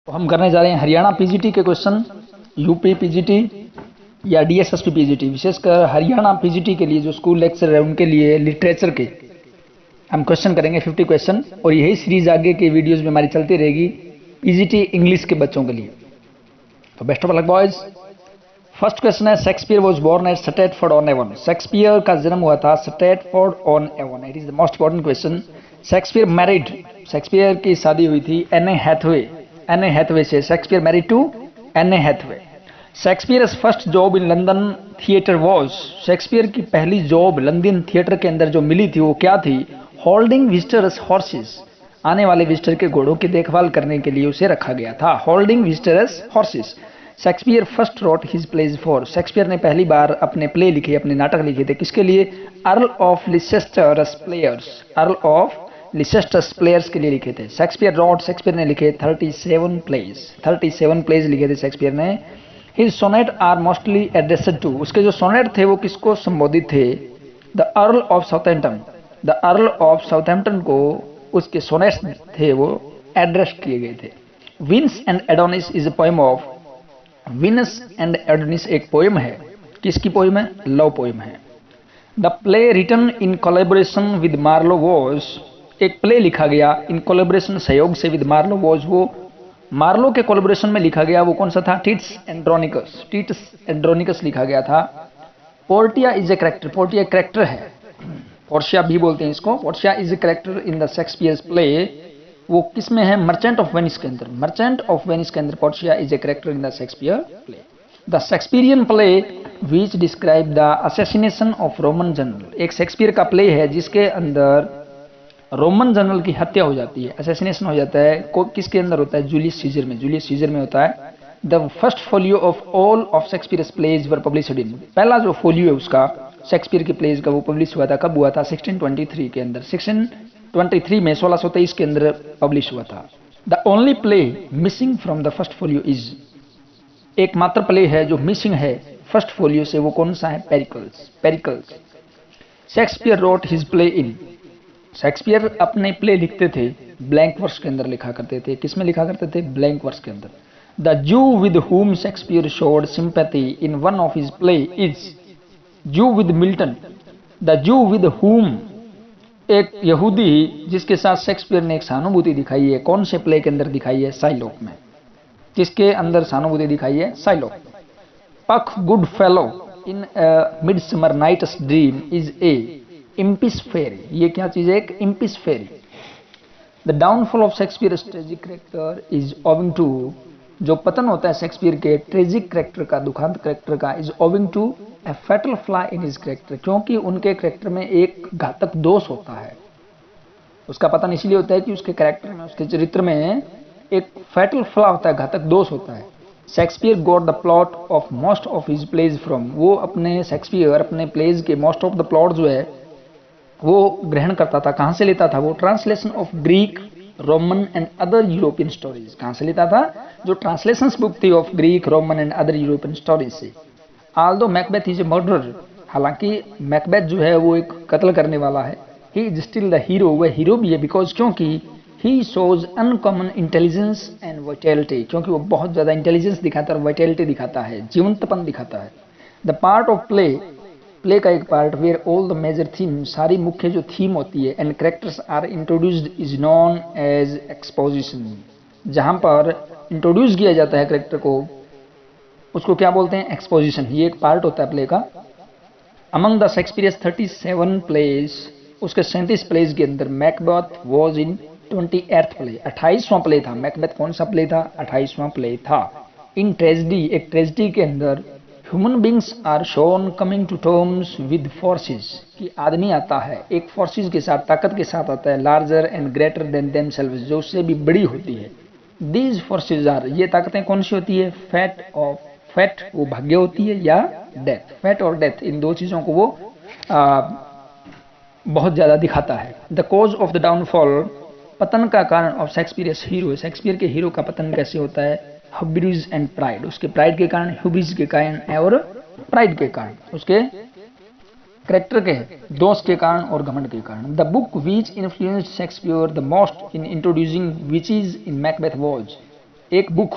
तो हम करने जा रहे हैं हरियाणा पीजीटी के क्वेश्चन, यूपी पीजीटी या डीएसएसपी पीजीटी, विशेषकर हरियाणा पीजीटी के लिए जो स्कूल लेक्चर है उनके लिए लिटरेचर के हम क्वेश्चन करेंगे 50 क्वेश्चन, और यही सीरीज आगे के वीडियोस में हमारी चलती रहेगी पीजीटी इंग्लिश के बच्चों के लिए। तो best of luck boys. First question है, Shakespeare was born at Stratford on Avon. Shakespeare का जन्म हुआ था Stratford on Avon. It is the most important question. Shakespeare married, Shakespeare की शादी हुई थी एने हैथवे से। Shakespeare married to Anne Hathaway. Shakespeare first job in London theatre was. Shakespeare की पहली जॉब लंदन थिएटर के अंदर जो मिली थी वो क्या थी? Holding visitors horses. आने वाले विजिटर के घोड़ों की देखभाल करने के लिए उसे रखा गया था। Holding visitors horses. Shakespeare first wrote his plays for. Shakespeare ने पहली बार अपने प्ले लिखे, अपने नाटक लिखे थे किसके लिए? Earl of Leicester's players. Earl of Leicester's players के लिए लिखे थे। शेक्सपियर रोट, शेक्सपियर ने लिखे 37 प्लेज लिखे थे शेक्सपियर ने। His sonnet are mostly addressed to. उसके जो सोनेट थे वो किसको संबोधित थे? The Earl of Southampton. The Earl of Southampton को उसके सोनेट्स थे वो एड्रेस किए गए थे। Venus and Adonis is a poem of. Venus and Adonis एक पोएम है। किसकी पोएम है? लव पोएम है। The play written in collaboration with Marlowe was. एक प्ले लिखा गया इन कोलैबोरेशन, सहयोग से, विद मार्लो वॉज, वो मार्लो के कोलैबोरेशन में लिखा गया। वो कौन सा था? टिट्स एंड्रोनिकस लिखा गया था। Portia is a character. Portia एक कैरेक्टर है, पोर्शिया भी बोलते हैं इसको। Portia is a character in the Shakespeare's play. वो किस में है? मर्चेंट ऑफ वेनिस के अंदर। मर्चेंट ऑफ वेनिस के अंदर Portia is a character in the Shakespeare play. The Shakespearean play which describe the assassination of Roman general. एक Shakespeare का प्ले है जिसके अंदर रोमन जनरल की हत्या हो जाती है, असैसिनेशन हो जाता है। किसके अंदर होता है? जूलियस सीजर में। जूलियस सीजर में होता है। The first folio of all of Shakespeare's plays were published in. पहला जो फोलियो है उसका, शेक्सपियर के प्लेज का, वो पब्लिश हुआ था। कब हुआ था? 1623 के अंदर। 1623 में, 1623 के अंदर पब्लिश हुआ था। The only play missing from the first folio is. एकमात्र प्ले है जो मिसिंग है फर्स्ट फोलियो से, वो कौन सा है? Pericles. Shakespeare road his play in. Shakespeare अपने प्ले लिखते थे ब्लैंक वर्स के अंदर लिखा करते थे। किस में लिखा करते थे? ब्लैंक वर्स के अंदर। The zoo with whom Shakespeare showed sympathy in one of his play is. जू with Milton. The zoo with whom, एक यहूदी जिसके साथ शेक्सपियर ने एक सहानुभूति दिखाई है। कौन से प्ले के अंदर दिखाई है? साइलॉक में। किसके अंदर सहानुभूति दिखाई है? Shylock. Puck good fellow in Midsummer Night's dream is a impish fairy. ये क्या चीज है? एक impish fairy. The downfall of Shakespeare tragic character is owing to. जो पतन होता है शेक्सपियर के ट्रेजिक कैरेक्टर का, दुखांत कैरेक्टर का, is owing to a fatal flaw in his character. क्योंकि उनके कैरेक्टर में एक घातक दोष होता है। उसका पतन इसलिए होता है कि उसके कैरेक्टर में, उसके चरित्र में एक फैटल फ्ला होता है, घातक दोष होता है। Shakespeare got the plot of most of his plays from. वो अपने शेक्सपियर अपने प्लेज के मोस्ट ऑफ द प्लॉट जो है वो ग्रहण करता था। कहां से लेता था वो? Translation of Greek, Roman and other European stories. कहां से लेता था? जो ट्रांसलेशंस बुक थी of Greek, Roman and other European stories से। Although Macbeth is a murderer. हालांकि मैकबेथ जो है वो एक कत्ल करने वाला है। He is still the hero. वह हीरो भी है बिकॉज, क्योंकि he shows uncommon intelligence and vitality. क्योंकि वो बहुत ज्यादा इंटेलिजेंस दिखाता है और वाइटैलिटी दिखाता है, जीवंतपन दिखाता है। The part of play, play का एक part where all the major theme, सारी मुख्य जो थीम होती है, and characters are introduced is known as exposition. जहां पर इंट्रोड्यूस किया जाता है कैरेक्टर को, उसको क्या बोलते हैं? एक्सपोजिशन। ये एक पार्ट होता है प्ले का। अमंग द शेक्सपियर्स 37 प्लेज, उसके 37 प्लेज के अंदर Macbeth was in 28th play, 28वां प्ले था। मैकबेथ कौन सा प्ले था? 28वां प्ले था। इन ट्रेजेडी, एक ट्रेजेडी के अंदर, human beings are shown coming to terms with forces. कि आदमी आता है एक फोर्सेस के साथ, ताकत के साथ आता है। Larger and greater than themselves, जो उससे भी बड़ी होती है। दीज फोर्सेस आर, ये ताकतें कौन सी होती है? फैट वो भाग्य होती है, या डेथ। फैट और डेथ, इन दो चीजों को वो बहुत ज्यादा दिखाता है। The cause of the downfall, पतन का कारण ऑफ शेक्सपियर्स हीरो। शेक्सपियर के हीरो का पतन कैसे होता है? Hubris and pride. उसके प्राइड के कारण, ह्यूब्रिस के कारण और प्राइड के कारण, उसके कैरेक्टर के दोष के कारण और घमंड के कारण। The book which influenced Shakespeare the most in introducing witches in Macbeth was. एक बुक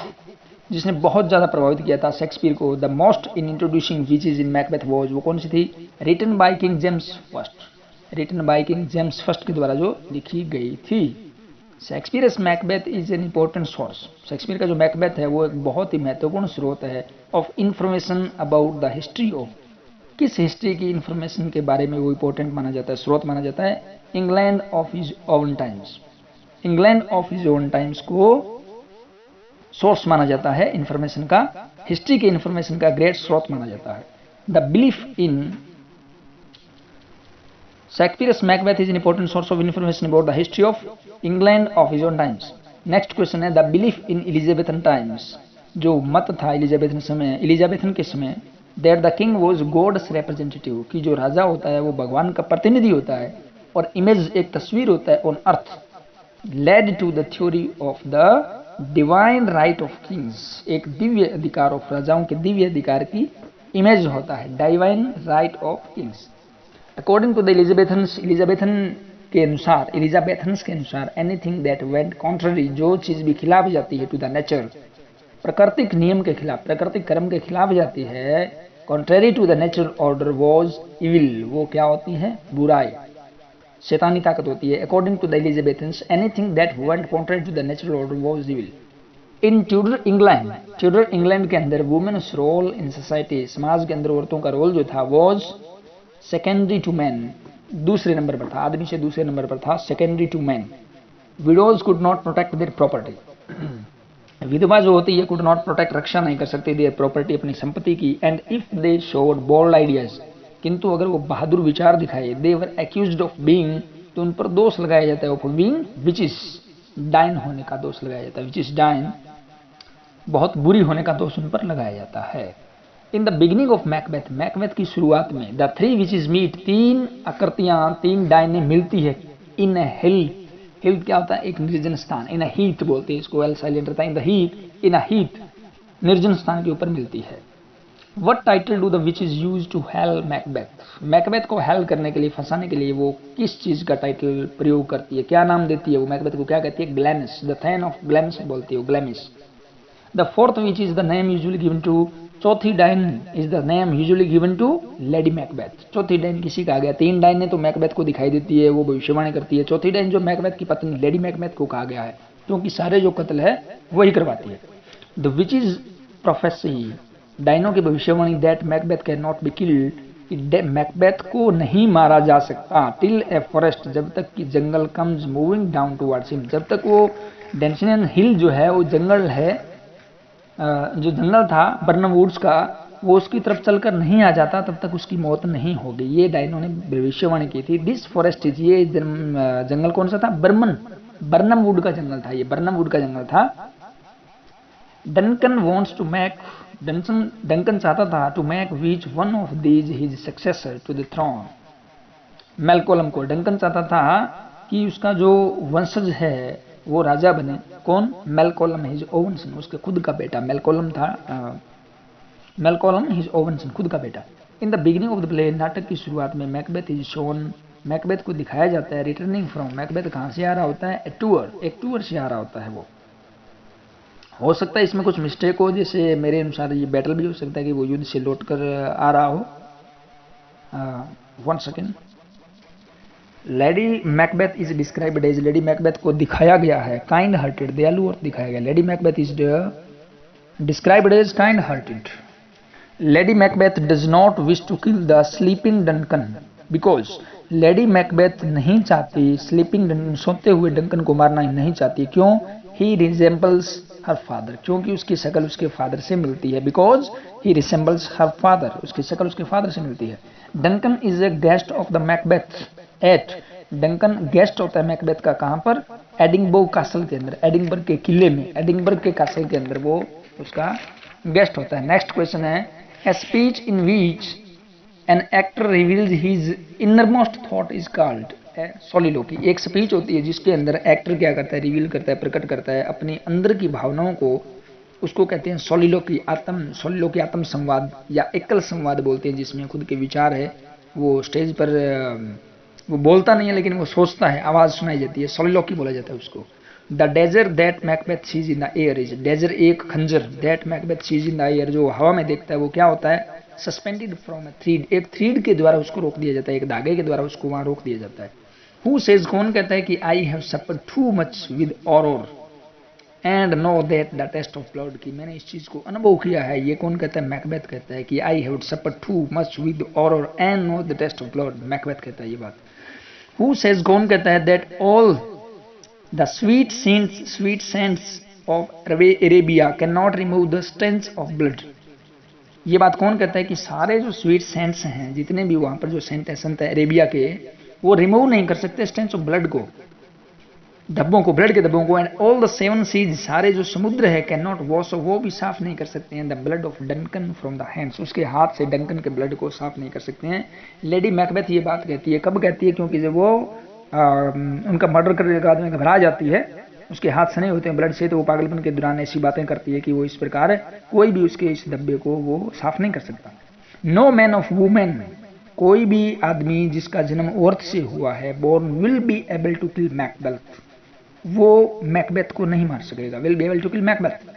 जिसने बहुत ज़्यादा प्रभावित किया था शेक्सपियर को, the most in introducing witches in Macbeth was, वो कौन सी थी? Written by King James First, written by King James First के द्वारा जो लिखी गई थी। Shakespeare's Macbeth is an important source, Shakespeare का जो मैकबेथ है वो एक बहुत ही महत्वपूर्ण स्रोत है of information about the history of, किस हिस्ट्री की इंफॉर्मेशन के बारे में वो इंपॉर्टेंट माना जाता है, स्रोत माना जाता है? England of his oven times, England of his oven times को सोर्स माना जाता है इंफॉर्मेशन का, हिस्ट्री के इंफॉर्मेशन का ग्रेट स्रोत माना जाता है। The belief in Shakespeare's Macbeth is an important source of information about the history of England of his own times. Next question है the belief in Elizabethan times, जो मत था एलिजाबेथन के समय, that the king was God's representative, कि जो राजा होता है वो भगवान का प्रतिनिधि होता है, और इमेज एक तस्वीर होता है on earth, led to the theory of the divine right of kings, एक दिव्य अधिकार ऑफ राजाओं के दिव्य अधिकार की इमेज होता है, divine right of kings. According to the Elizabethans के अनुसार एनीथिंग दैट वेंट कॉन्ट्ररी, जो चीज भी खिलाफ जाती है टू द नेचर, प्राकृतिक नियम के खिलाफ, प्राकृतिक कर्म के खिलाफ जाती है, contrary to the natural order was evil, वो क्या होती है? बुराई, शैतानी ताकत होती है। According to the Elizabethans anything that went contrary to the natural order was evil. In Tudor England के अंदर वुमेन्स रोल इन सोसाइटी, समाज के अंदर औरतों का रोल जो था वाज सेकेंडरी टू मैन, दूसरे नंबर पर था, आदमी से दूसरे नंबर पर था, secondary to man. Widows could not protect their property, विधवा जो होती है कुड नॉट प्रोटेक्ट, रक्षा नहीं कर सकती देयर प्रॉपर्टी, अपनी संपत्ति की। And if they showed bold ideas, किंतु अगर वो बहादुर विचार दिखाए, they were accused of being, तो उन पर दोष लगाया जाता है, ऑफ बीइंग विचिस, डाइन होने का दोष लगाया जाता है, विचिस डाइन, बहुत बुरी होने का दोष उन पर लगाया जाता है। In the beginning of Macbeth, Macbeth की शुरुआत में, द थ्री विचेस मीट, तीन आकृतियां, तीन डाइनें मिलती है, इन ए हिल, हिल क्या होता है? एक निर्जन स्थान, इन अ हीट बोलते हैं इसको, एल साइलेंट रहता है, in the heat, in a heat, निर्जन स्थान के ऊपर मिलती है। What title do the witches use to hell Macbeth? Macbeth को हेल करने के लिए, फंसाने के लिए वो किस चीज का टाइटल प्रयोग करती है, क्या नाम देती है वो? मैकबेथ को क्या कहती है? Glamis, the thane of Glamis बोलती है, Glamis. The fourth witch is the name usually given to, चौथी डाइन is the name usually given to lady Macbeth. चौथी डाइन किसी कहा गया? तीन डाइनें तो मैकबेथ को दिखाई देती है, वो भविष्यवाणी करती है, चौथी डाइन जो मैकबेथ की पत्नी लेडी मैकबेथ को कहा गया है, क्योंकि सारे जो कत्ल है वही करवाती है। द विच इज प्रोफेसी, डाइनो की भविष्यवाणी, that Macbeth can not be killed, Macbeth को नहीं मारा जा सकता, टिल ए फॉरेस्ट, जब तक कि जंगल comes moving down towards him, जब तक वो डेंसियन हिल जो है वो जंगल है, जो जंगल था बर्नम वुड्स का, वो उसकी तरफ चलकर नहीं आ जाता, तब तक उसकी मौत नहीं होगी। ये डाइनो ने भविष्यवाणी की थी। दिस फॉरेस्ट इज, ये जंगल कौन सा था? बर्नम वुड का जंगल था, ये बर्नम वुड का जंगल था। Duncan wants to make, Duncan चाहता था to make which one of these his successor to the throne, Malcolm को, डंकन चाहता था कि उसका जो वंशज है वो राजा बने। कौन? मेलकोलम हिज ओवन सन, उसके खुद का बेटा मेलकोलम था, मेलकोलम हिज ओवन सन, खुद का बेटा। In the beginning of the play, नाटक की शुरुआत में मैकबेथ इज शोन, मैकबेथ को दिखाया जाता है रिटर्निंग फ्रॉम, मैकबेथ कहाँ से आ रहा होता है? एक टूर से आ रहा होता है वो। हो सकता है इसमें कुछ मिस्टेक हो, जैसे मेरे अनुसार ये बैटल भी हो सकता है कि वो युद्ध से लौट कर आ रहा हो। 1 second. Lady Macbeth is described as, Lady Macbeth को दिखाया गया है काइंड हार्टेड, दयालु और दिखाया गया। Lady Macbeth is described as kind hearted. Lady Macbeth does not wish to kill the sleeping Duncan, because Lady Macbeth नहीं चाहती स्लीपिंग डंकन, सोते हुए डंकन को मारना नहीं चाहती। क्यों? ही रिजेंबल्स हर फादर, क्योंकि उसकी शक्ल उसके फादर से मिलती है। Because he resembles her father, उसकी शक्ल उसके फादर से मिलती है। Duncan is a guest of the Macbeth at, Duncan guest होता है मैकबेथ का, कहां पर? एडिंबर्ग कासल के अंदर, एडिंबर्ग के किले में, एडिंबर्ग के कासल के अंदर वो उसका गेस्ट होता है। नेक्स्ट क्वेश्चन है a speech in which an actor reveals his innermost thought is called soliloquy. एक स्पीच होती है जिसके अंदर एक्टर क्या करता है? रिवील करता है, प्रकट करता है अपने अंदर की भावनाओं को, उसको कहते हैं सोलिलोकी, सोलिलोकी आत्म संवाद या एकल संवाद बोलते हैं, जिसमें खुद के विचार है। वो स्टेज पर वो बोलता नहीं है लेकिन वो सोचता है, आवाज सुनाई जाती है, सोलिलोकी बोला जाता है उसको। The dagger that Macbeth sees in the air is, dagger एक खंजर, that Macbeth sees in the air जो हवा में देखता है वो क्या होता है, सस्पेंडेड फ्रॉम अ थ्रीड, एक थ्रीड के द्वारा उसको रोक दिया जाता है, एक धागे के द्वारा उसको वहां रोक दिया जाता है। हु सेज, कौन कहता है कि I have suffered too much with horror and know that the taste of blood, की मैंने इस चीज को अनुभव किया है, ये कौन कहता है, मैकबेथ कहता है कि I have suffered too much with horror and know the taste of blood, Macbeth कहता है ये बात। हु सेज, कौन कहता है, that all the sweet scents of Arabia can not remove the stains of blood, ये बात कौन कहता है कि सारे जो स्वीट सेंट्स हैं, जितने भी वहां पर जो सेंट है अरेबिया के, वो रिमूव नहीं कर सकते स्टेंस ऑफ ब्लड को, धब्बों को, ब्लड के धब्बों को। And all the seven seas, सारे जो समुद्र है, कैन नॉट वॉश, वो भी साफ नहीं कर सकते हैं the blood of Duncan from the hands, उसके हाथ से डंकन के ब्लड को साफ नहीं कर सकते हैं। लेडी मैकबेथ ये बात कहती है, कब कहती है, क्योंकि जब वो उनका मर्डर करने के बाद में घबरा जाती है, उसके हाथ सने होते हैं ब्लड से, तो वो पागलपन के दौरान ऐसी बातें करती है कि वो इस प्रकार कोई भी उसके इस धब्बे को वो साफ नहीं कर सकता। नो मैन ऑफ वुमेन, कोई भी आदमी जिसका जन्म औरत से हुआ है, born will be able to kill Macbeth, वो मैकबेथ को नहीं मार सकेगा, will be able to kill Macbeth,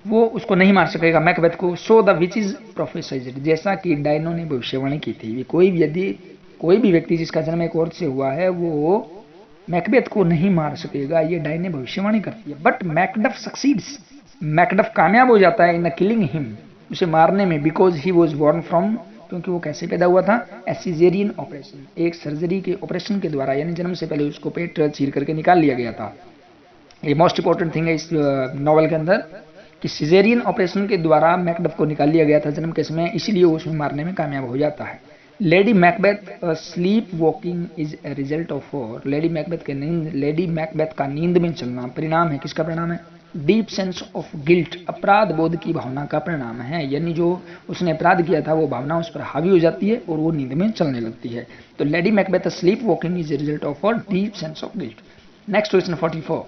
वो उसको नहीं मार सकेगा मैकबेथ को। सो द विचेस प्रोफेसाइज्ड, जैसा कि डायनो ने भविष्यवाणी की थी, कोई भी यदि कोई भी व्यक्ति जिसका जन्म एक औरत से हुआ है वो मैकबेथ को नहीं मार सकेगा, ये डायन ने भविष्यवाणी करती है। बट मैकडफ सक्सीड्स, मैकडफ कामयाब हो जाता है इन किलिंग हिम, उसे मारने में, because he was born from, क्योंकि वो कैसे पैदा हुआ था, ए सिजेरियन ऑपरेशन, एक सर्जरी के ऑपरेशन के द्वारा, यानी जन्म से पहले उसको पेट चीर करके निकाल लिया गया था। ये मोस्ट इंपॉर्टेंट थिंग है इस नॉवल के अंदर कि सिजेरियन ऑपरेशन के द्वारा मैकडफ को निकाल लिया गया था जन्म के समय, इसीलिए वो उसमें मारने में कामयाब हो जाता है। Lady Macbeth sleep walking is a result of, lady Macbeth के नींद, लेडी मैकबेथ का नींद में चलना परिणाम है, किसका परिणाम है, डीप सेंस ऑफ गिल्ट, अपराध बोध की भावना का परिणाम है, यानी जो उसने अपराध किया था वो भावना उस पर हावी हो जाती है और वो नींद में चलने लगती है। तो Lady Macbeth sleep walking is a result of deep sense of guilt. Next question 44,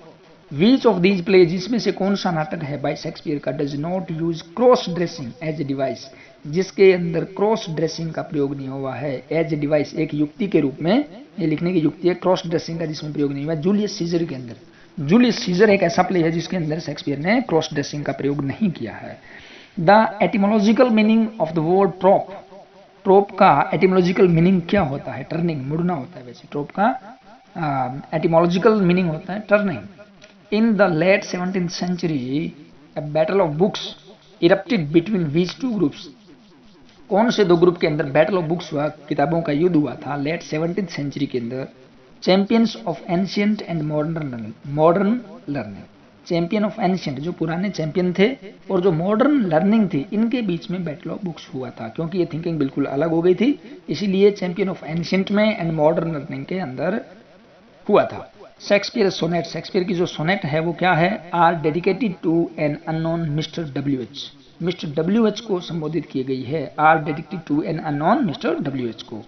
which of these plays, इसमें से कौन सा नाटक है बाय शेक्सपियर का, does not use cross dressing as a device, जिसके अंदर क्रॉस ड्रेसिंग का प्रयोग नहीं हुआ है, एज ए डिवाइस, एक युक्ति के रूप में, ये लिखने की युक्ति है, क्रॉस ड्रेसिंग का जिसमें प्रयोग नहीं हुआ। जूलियस सीजर के अंदर, जूलियस सीजर एक ऐसा प्ले है जिसके अंदर शेक्सपियर ने क्रॉस ड्रेसिंग का प्रयोग नहीं किया है। The etymological meaning of the word trope, trope का एटिमोलॉजिकल मीनिंग क्या होता है, टर्निंग, मुड़ना होता है, वैसे ट्रोप का एटिमोलॉजिकल मीनिंग होता है turning. In the late 17th century a battle of books erupted between which two groups, कौन से दो ग्रुप के अंदर बैटल ऑफ बुक्स हुआ, किताबों का युद्ध हुआ था लेट 17th century के अंदर, champions of ancient and modern learning, champion of ancient जो पुराने चैंपियन थे और जो मॉडर्न लर्निंग थी, इनके बीच में बैटल ऑफ बुक्स हुआ था, क्योंकि ये थिंकिंग बिल्कुल अलग हो गई थी, इसीलिए चैंपियन ऑफ एंशियंट में एंड मॉडर्न लर्निंग के अंदर हुआ था। शेक्सपियर सोनेट, शेक्सपियर की जो सोनेट है वो क्या है, are dedicated to an unknown mister WH, mister WH को संबोधित की गई है, are dedicated to an unknown mister WH को।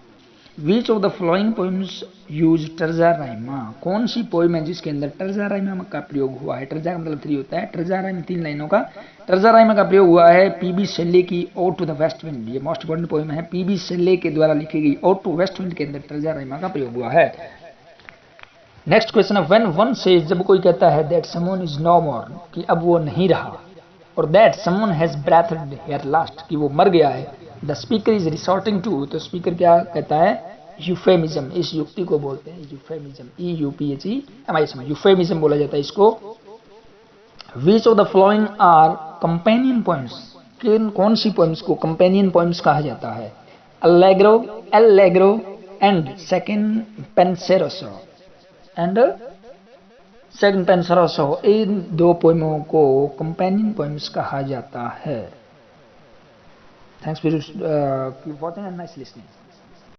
Which of the following poems use terza rima, कौन सी पोएम है जिसके अंदर टर्जा राइमा का प्रयोग हुआ है, टर्जा का मतलब 3 होता है, टर्जा राइमा 3 लाइनों का, टर्जा राइमा का प्रयोग हुआ है PB शेले की ode to the west wind, ये मोस्ट इंपोर्टेंट पोएम है, PB शेले के द्वारा लिखी गई ओड टू वेस्ट विंड के अंदर टर्जा राइमा का प्रयोग हुआ है। नेक्स्ट क्वेश्चन है, व्हेन वन सेज, जब कोई कहता है that someone is no more, कि अब वो नहीं रहा, और that someone has breathed here last, कि वो मर गया है, the speaker is resorting to, तो स्पीकर क्या कहता है, यूफेमिज्म, इस युक्ति को बोलते हैं यूफेमिज्म, EUPHEMISM, यूफेमिज्म बोला जाता है इसको। Which of the following are companion poems, कौन सी पोएम्स को कंपेनियन पोएम्स कहा जाता है, Allegro and second Penseroso and second Penseroso, इन 2 पोएमों को कंपेनियन पोएम्स कहा जाता है। Thanks for watching and nice listening.